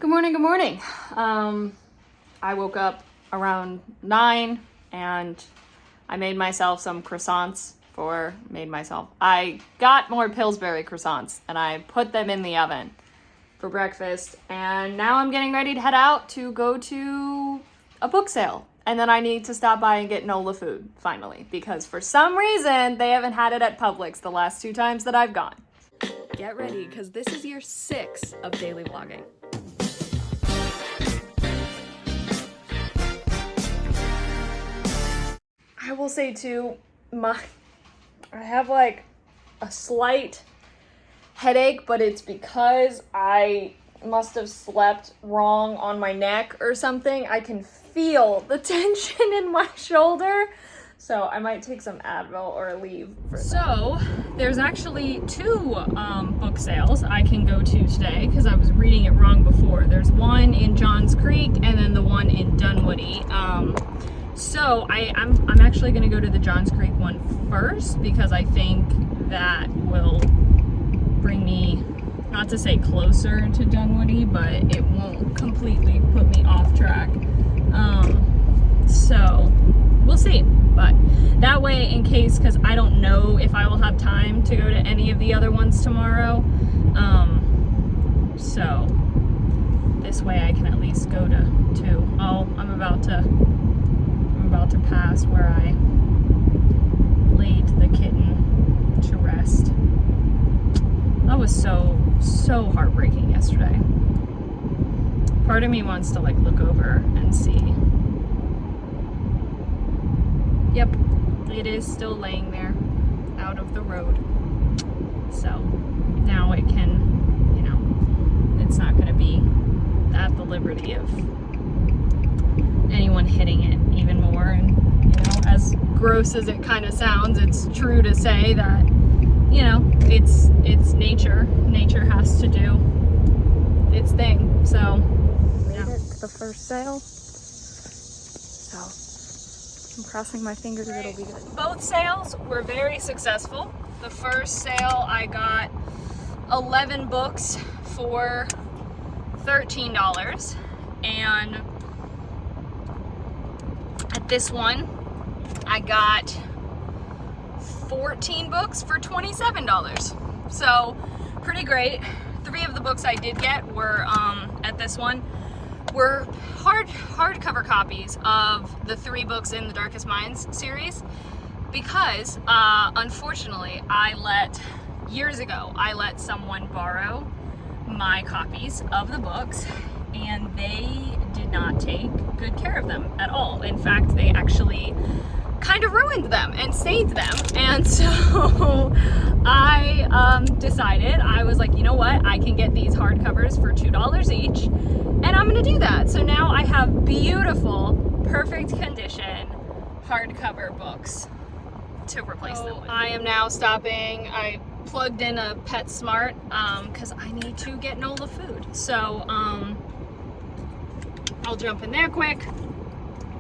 Good morning, good morning. I woke up around 9 and I made myself some croissants I got more Pillsbury croissants and I put them in the oven for breakfast, and now I'm getting ready to head out to go to a book sale. And then I need to stop by and get Nola food, finally, because for some reason they haven't had it at Publix the last 2 times that I've gone. Get ready, because this is year 6 of daily vlogging. I will say too, I have like a slight headache, but it's because I must have slept wrong on my neck or something. I can feel the tension in my shoulder, so I might take some Advil or leave for that. So there's actually 2 book sales I can go to today because I was reading it wrong before. There's one in Johns Creek and then the one in Dunwoody. So I'm actually going to go to the Johns Creek one first because I think that will bring me, not to say closer to Dunwoody, but it won't completely put me off track. So we'll see. But that way, in case, because I don't know if I will have time to go to any of the other ones tomorrow. So this way I can at least go to 2. Oh, I'm about to pass where I laid the kitten to rest. That was so heartbreaking yesterday. Part of me wants to like look over and see. Yep, it is still laying there out of the road. So now it can, it's not going to be at the liberty of anyone hitting it even more. And as gross as it kind of sounds, it's true to say that it's nature has to do its thing. So yeah, the first sale, so I'm crossing my fingers it'll be good. Both sales were very successful. The first sale I got 11 books for $13, and at this one I got 14 books for $27. So pretty great. 3 of the books I did get were at this one were hardcover copies of the 3 books in the Darkest Minds series, because unfortunately years ago I let someone borrow my copies of the books, and they did not take good care of them at all. In fact, they actually kind of ruined them and stained them. And so I decided, I was like, you know what, I can get these hardcovers for $2 each, and I'm gonna do that. So now I have beautiful, perfect condition hardcover books to replace them with. I am now stopping. I plugged in a PetSmart because I need to get Nola food. So I'll jump in there quick,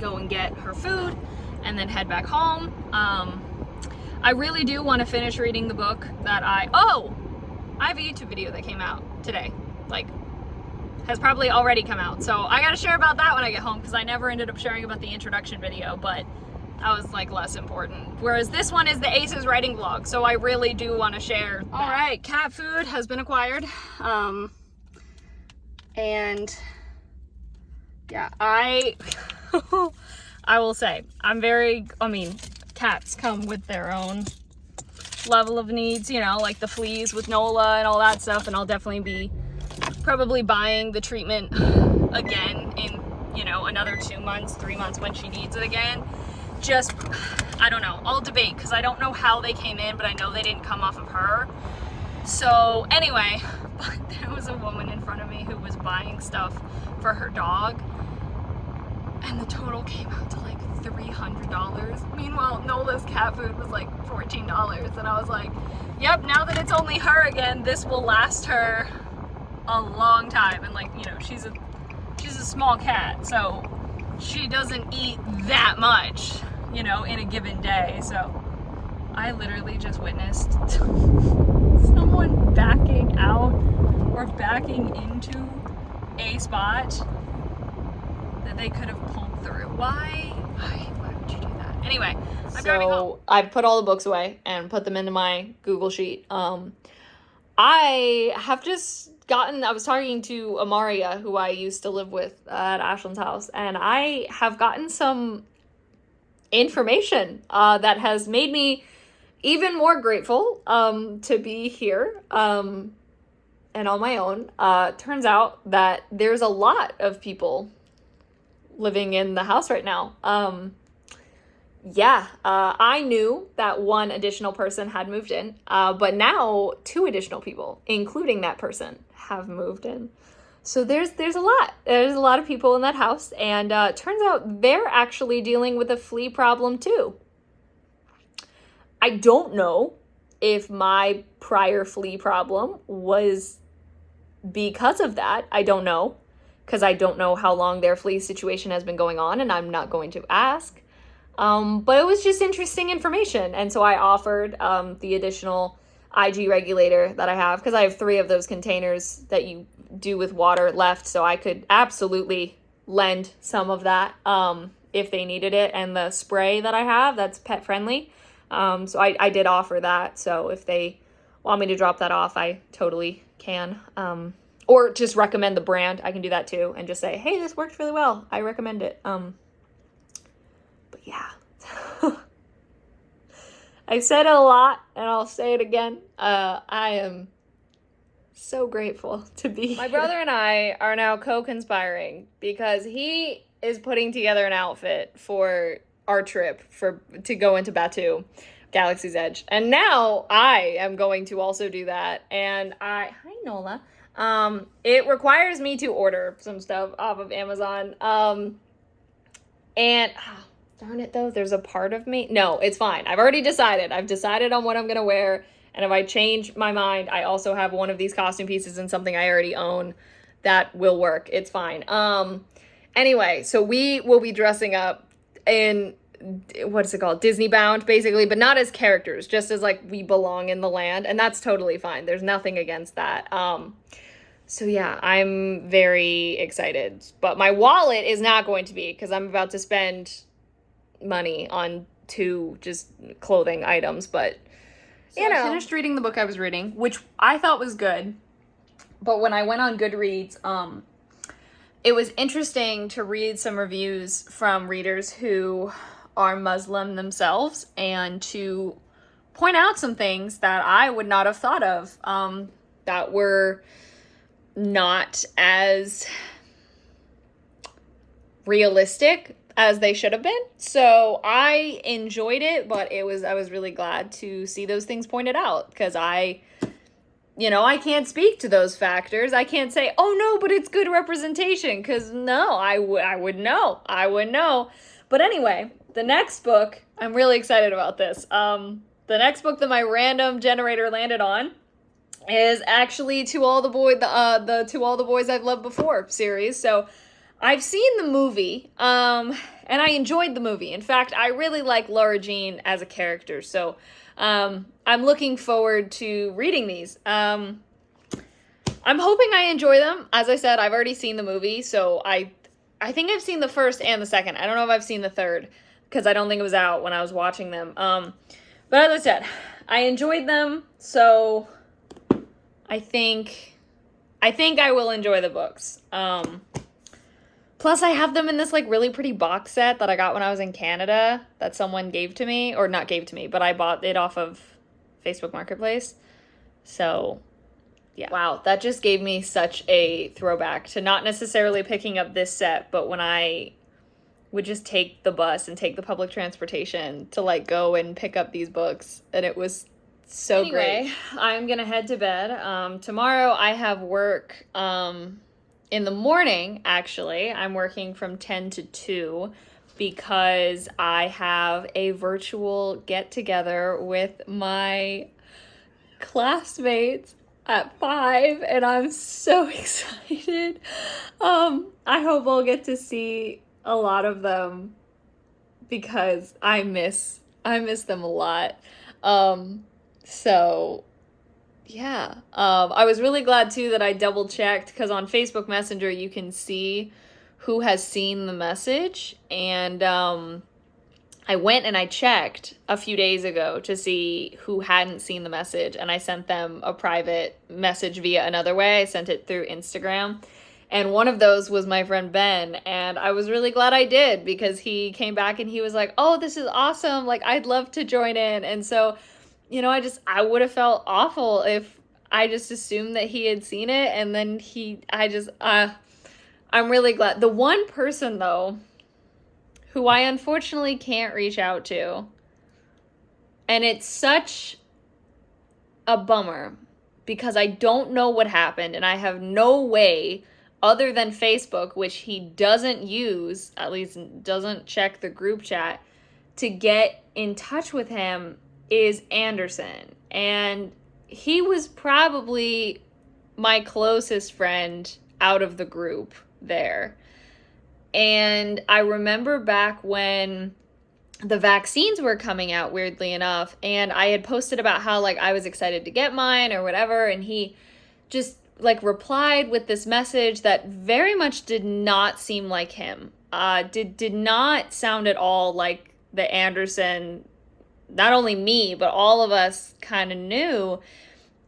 go and get her food, and then head back home. I really do want to finish reading the book that I have a YouTube video that came out today, has probably already come out, so I gotta share about that when I get home, because I never ended up sharing about the introduction video, but that was less important. Whereas this one is the Aces writing vlog, so I really do want to share that. All right, cat food has been acquired, and yeah, I will say, cats come with their own level of needs, like the fleas with Nola and all that stuff, and I'll definitely be probably buying the treatment again in, another 2 months, 3 months when she needs it again. Just, I don't know, I'll debate, because I don't know how they came in, but I know they didn't come off of her. So anyway, but there was a woman in front of me who was buying stuff for her dog, and the total came out to $300. Meanwhile, Nola's cat food was $14, and I was like, yep, now that it's only her again, this will last her a long time. And she's a small cat, so she doesn't eat that much, in a given day. So I literally just witnessed someone backing out or backing into a spot that they could have pulled through. Why would you do that? Anyway, I'm driving home. I put all the books away and put them into my Google Sheet. I have just I was talking to Amaria, who I used to live with at Ashland's house, and I have gotten some information that has made me even more grateful to be here and on my own. Turns out that there's a lot of people living in the house right now. I knew that one additional person had moved in, but now 2 additional people, including that person, have moved in. So there's a lot. There's a lot of people in that house, and turns out they're actually dealing with a flea problem too. I don't know if my prior flea problem was because of that. I don't know, because I don't know how long their flea situation has been going on, and I'm not going to ask. But it was just interesting information, and so I offered the additional IG regulator that I have, because I have 3 of those containers that you do with water left, so I could absolutely lend some of that if they needed it, and the spray that I have that's pet friendly. So I did offer that, so if they want me to drop that off, I totally can. Or just recommend the brand, I can do that too, and just say, hey, this worked really well, I recommend it. But yeah. I've said it a lot, and I'll say it again. I am so grateful to be here. My brother and I are now co-conspiring because he is putting together an outfit for our trip to go into Batuu, Galaxy's Edge. And now I am going to also do that. And hi Nola. It requires me to order some stuff off of Amazon. Darn it though, there's a part of me. No, it's fine. I've already decided. I've decided on what I'm going to wear. And if I change my mind, I also have one of these costume pieces and something I already own that will work. It's fine. Anyway, so we will be dressing up in, what's it called? Disney bound, basically, but not as characters, just as like we belong in the land. And that's totally fine. There's nothing against that. So yeah, I'm very excited. But my wallet is not going to be, because I'm about to spend money on 2 just clothing items, but you know. I finished reading the book I was reading, which I thought was good, but when I went on Goodreads, it was interesting to read some reviews from readers who are Muslim themselves, and to point out some things that I would not have thought of, that were not as realistic as they should have been. So I enjoyed it, but I was really glad to see those things pointed out, because I can't speak to those factors. I can't say, oh no, but it's good representation, because no, I would know. I would know. But anyway, the next book, I'm really excited about this. The next book that my random generator landed on is actually To All the Boys I've Loved Before series. So I've seen the movie, and I enjoyed the movie. In fact, I really like Laura Jean as a character, so I'm looking forward to reading these. I'm hoping I enjoy them. As I said, I've already seen the movie, so I think I've seen the first and the second. I don't know if I've seen the third, because I don't think it was out when I was watching them. But as I said, I enjoyed them, so I think I will enjoy the books. Plus, I have them in this, like, really pretty box set that I got when I was in Canada that someone gave to me. Or not gave to me, but I bought it off of Facebook Marketplace. So, yeah. Wow, that just gave me such a throwback to not necessarily picking up this set, but when I would just take the bus and take the public transportation to, like, go and pick up these books. And it was so great. I'm going to head to bed. Tomorrow I have work, in the morning, actually. I'm working from 10 to 2 because I have a virtual get-together with my classmates at 5, and I'm so excited. I hope I'll get to see a lot of them because I miss them a lot. So yeah. I was really glad too that I double checked, because on Facebook Messenger you can see who has seen the message, and I went and I checked a few days ago to see who hadn't seen the message, and I sent them a private message via another way. I sent it through Instagram, and one of those was my friend Ben, and I was really glad I did, because he came back and he was like, "Oh, this is awesome. Like, I'd love to join in." And so, I would have felt awful if I just assumed that he had seen it, and then I'm really glad. The one person though who I unfortunately can't reach out to, and it's such a bummer because I don't know what happened, and I have no way other than Facebook, which he doesn't use, at least doesn't check the group chat, to get in touch with him, is Anderson. And he was probably my closest friend out of the group there. And I remember back when the vaccines were coming out, weirdly enough, and I had posted about how, like, I was excited to get mine or whatever, and he just, like, replied with this message that very much did not seem like him. Did not sound at all like the Anderson, not only me, but all of us kind of knew.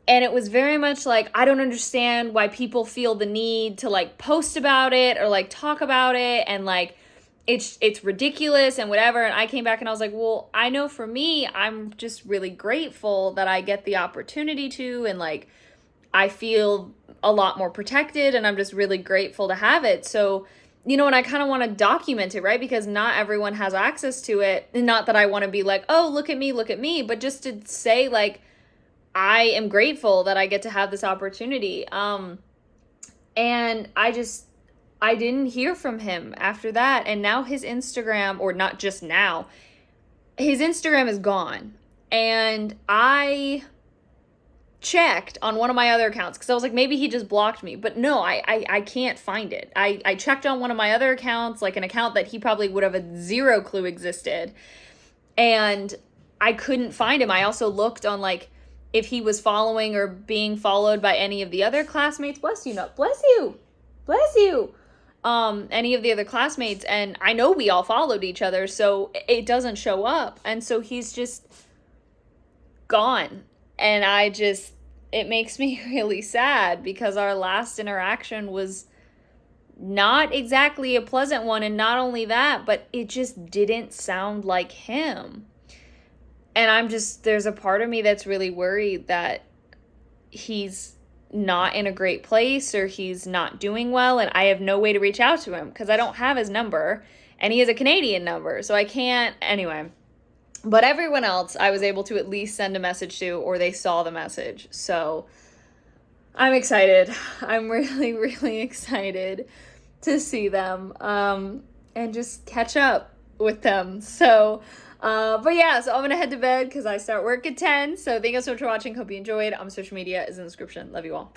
And it was very much like, I don't understand why people feel the need to, like, post about it or, like, talk about it, and, like, it's ridiculous and whatever. And I came back and I was like, well, I know for me, I'm just really grateful that I get the opportunity to, and, like, I feel a lot more protected, and I'm just really grateful to have it. So, and I kind of want to document it, right? Because not everyone has access to it. And not that I want to be like, oh, look at me, but just to say, like, I am grateful that I get to have this opportunity. And I didn't hear from him after that. And now his Instagram, or not just now, his Instagram is gone. And I checked on one of my other accounts because I was like, maybe he just blocked me. But no, I can't find it. I checked on one of my other accounts, like an account that he probably would have a zero clue existed. And I couldn't find him. I also looked on, like, if he was following or being followed by any of the other classmates. Bless you. Any of the other classmates. And I know we all followed each other, so it doesn't show up. And so he's just gone. And it makes me really sad, because our last interaction was not exactly a pleasant one. And not only that, but it just didn't sound like him. And there's a part of me that's really worried that he's not in a great place, or he's not doing well, and I have no way to reach out to him because I don't have his number, and he has a Canadian number, so I can't, anyway. But everyone else I was able to at least send a message to, or they saw the message. So I'm excited. I'm really, really excited to see them and just catch up with them. So but yeah, so I'm gonna head to bed because I start work at 10. So thank you so much for watching. Hope you enjoyed. Social media is in the description. Love you all.